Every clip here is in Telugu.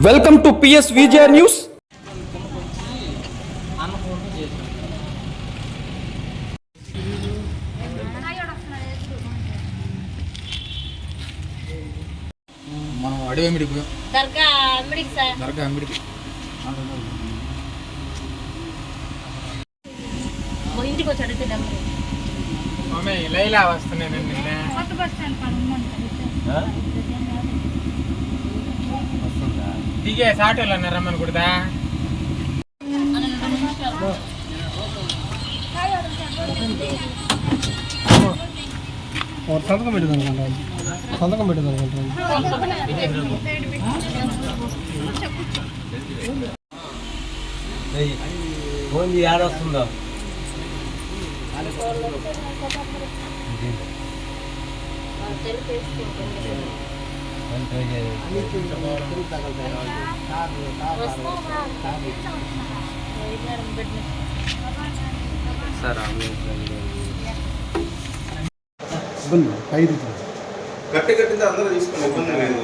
Welcome to PS Vijaya news. మనం అడవి దర్గా అమ్మిడికి ఇంటికి వచ్చి అడిగితే లైలా వస్తున్నానండి. దిగే సాటోలు అన్నారు రమ్మని కుడదా. సంతకం పెట్టదు అనుకుంటాను. ఫోన్ ఏడొస్తుందో సార్ కట్టి కట్టింది అందరూ తీసుకుని ఇబ్బంది లేదు.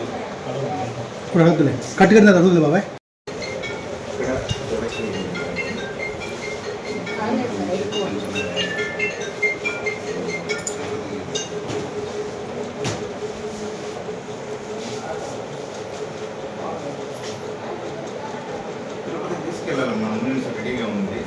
ఇప్పుడు అడుగుతులే కట్టి కట్టిన అడుగుతుంది బాబాయ్. తీసుకెళ్ళాలమ్మా, ముందు రెడీగా ఉంది.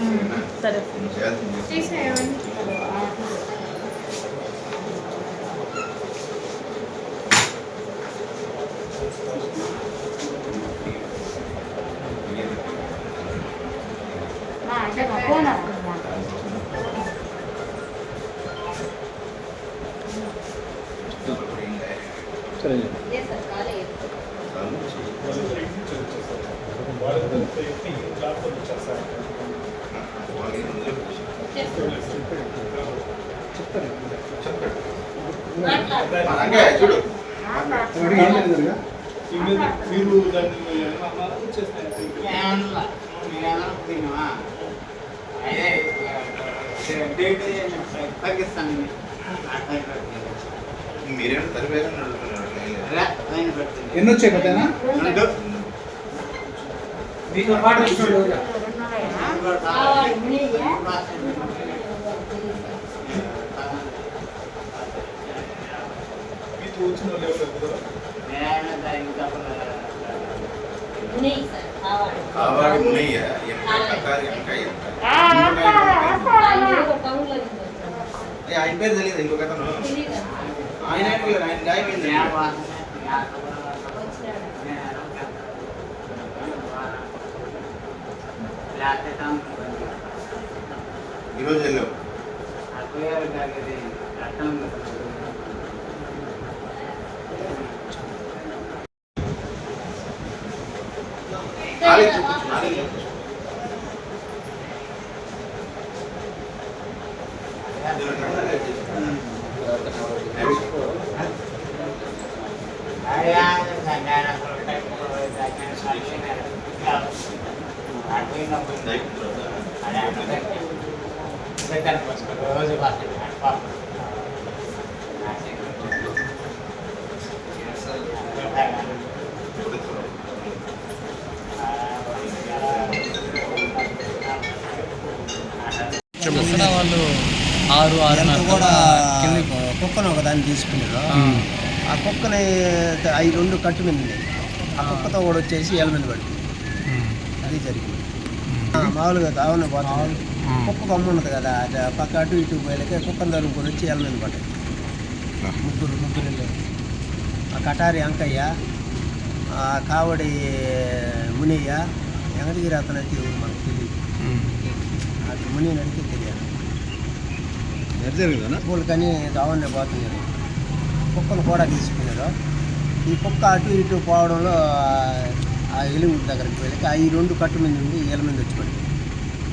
చూడు మీరు మీరేమో తరివేదని అడుగుతున్నారు. ఎన్ని వచ్చాయి కట్టేనా? దీంతో పాటు కావాలి ఉన్నాయ్యా. ఆయన పేరు తెలియదు. ఇంకొక అతను ఆయన గాయమైంది. ఈరోజు వెళ్ళావు. వాళ్ళు 6 కూడా కుక్కను ఒకదాన్ని తీసుకున్నారు. ఆ కుక్కని అవి 2 కట్టు మీద ఉన్నాయి. ఆ కుక్కతో కూడా వచ్చేసి ఏళ్ళ మీద పడుతుంది. అది జరిగింది. మామూలుగా దావన పోతుంది. కుక్క కొమ్మ ఉన్నది కదా, పక్క అటు ఇటు పోయలకే కుక్కను తరుముకొని వచ్చి ఏళ్ళ మీద పడ్డాయి. ముగ్గురు వెళ్ళారు. ఆ కటారి అంకయ్య, ఆ కావడి మునియ్య, వెంకటగిరి అతనైతే ఎవరు మనకు తెలియదు. అది ముని నడితే తెలియదు. పూలకని దావన్నే పోతున్నారు. కుక్కను కూడా తీసుకున్నారు. ఈ కుక్క అటు ఇటు పోవడంలో ఆ ఎలుగు దగ్గరికి వెళ్ళి ఆ 2 కట్టు మీద నుండి ఏళ్ళ మీద వచ్చి పడింది.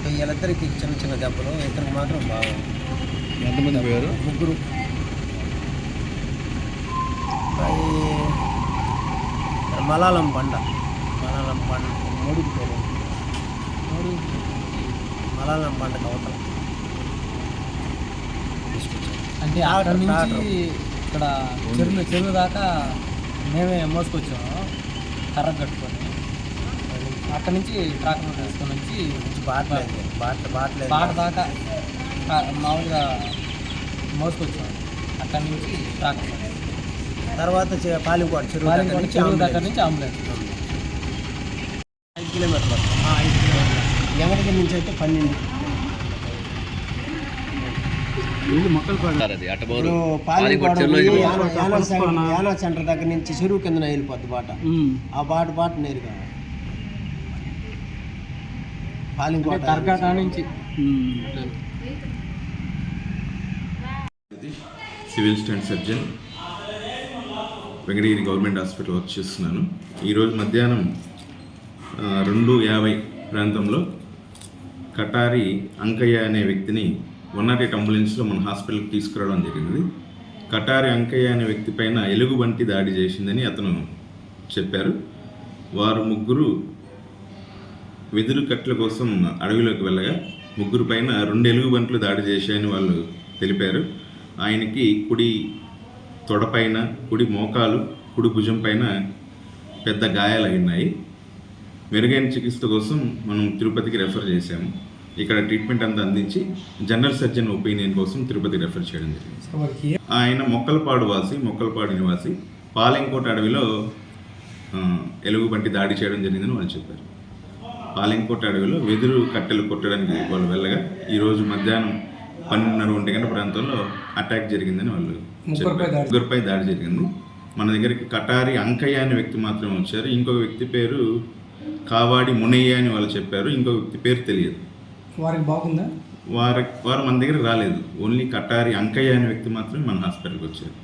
వీళ్ళిద్దరికి చిన్న చిన్న దెబ్బలు, ఇద్దరికి మాత్రం బాగుంది. ఎంతమంది పోయారు? ముగ్గురు. మలాలం పండ మూడుకి పోయారు. మలాలం పండ అవతల అంటే అక్కడ నుంచి ఇక్కడ చెరువు దాకా మేమే మోసుకొచ్చాము కర్ర కట్టుకొని. అక్కడ నుంచి ట్రాక్టర్ తీసుకొని వచ్చి బాటలేదు బాట దాకా మామూలుగా మోసుకొచ్చాం. అక్కడి నుంచి ట్రాక్టర్ తర్వాత పాలింకోట చెరువు దగ్గర నుంచి అంబులెన్స్ 5 కిలోమీటర్లు ఎమడికి నుంచి అయితే 12. ఇప్పుడు పాలింకోట యానా సెంటర్ దగ్గర నుంచి చెరువు కింద వెళ్ళిపోద్ది బాట. ఆ బాట నేరుగా పాలింకోట దర్గా నుంచి civil stand surgeon Venkatagiri government hospital work చేస్తున్నాను. ఈరోజు మధ్యాహ్నం 2:50 ప్రాంతంలో కటారి అంకయ్య అనే వ్యక్తిని 108 అంబులెన్స్లో మన హాస్పిటల్కి తీసుకురావడం జరిగింది. కటారి అంకయ్య అనే వ్యక్తి పైన ఎలుగుబంటి దాడి చేసిందని అతను చెప్పారు. వారు ముగ్గురు వెదురు కట్టెల కోసం అడవిలోకి వెళ్ళగా ముగ్గురు పైన 2 ఎలుగుబంట్లు దాడి చేశాయని వాళ్ళు తెలిపారు. ఆయనకి కుడి తొడపైన, కుడి మోకాలు, కుడి భుజం పైన పెద్ద గాయాలు అయినాయి. మెరుగైన చికిత్స కోసం మనం తిరుపతికి రెఫర్ చేశాము. ఇక్కడ ట్రీట్మెంట్ అంతా అందించి జనరల్ సర్జన్ ఒపీనియన్ కోసం తిరుపతికి రెఫర్ చేయడం జరిగింది. ఆయన మొక్కలపాడు నివాసి. పాలెంకోట అడవిలో ఎలుగుబంటి దాడి చేయడం జరిగిందని వాళ్ళు చెప్పారు. పాలెంకోట అడవిలో వెదురు కట్టెలు కొట్టడానికి వాళ్ళు వెళ్ళగా ఈరోజు మధ్యాహ్నం 12:30 గంటల ప్రాంతంలో అటాక్ జరిగిందని వాళ్ళు చెప్పారు. ముగ్గురుపై దాడి జరిగింది. మన దగ్గరికి కటారి అంకయ్య అనే వ్యక్తి మాత్రమే వచ్చారు. ఇంకొక వ్యక్తి పేరు కావాడి మునయ్య అని వాళ్ళు చెప్పారు. ఇంకొక వ్యక్తి పేరు తెలియదు. వారికి బాగుందా? వారు మన దగ్గర రాలేదు. ఓన్లీ కటారి అంకయ్య అనే వ్యక్తి మాత్రమే మన హాస్పిటల్కి వచ్చారు.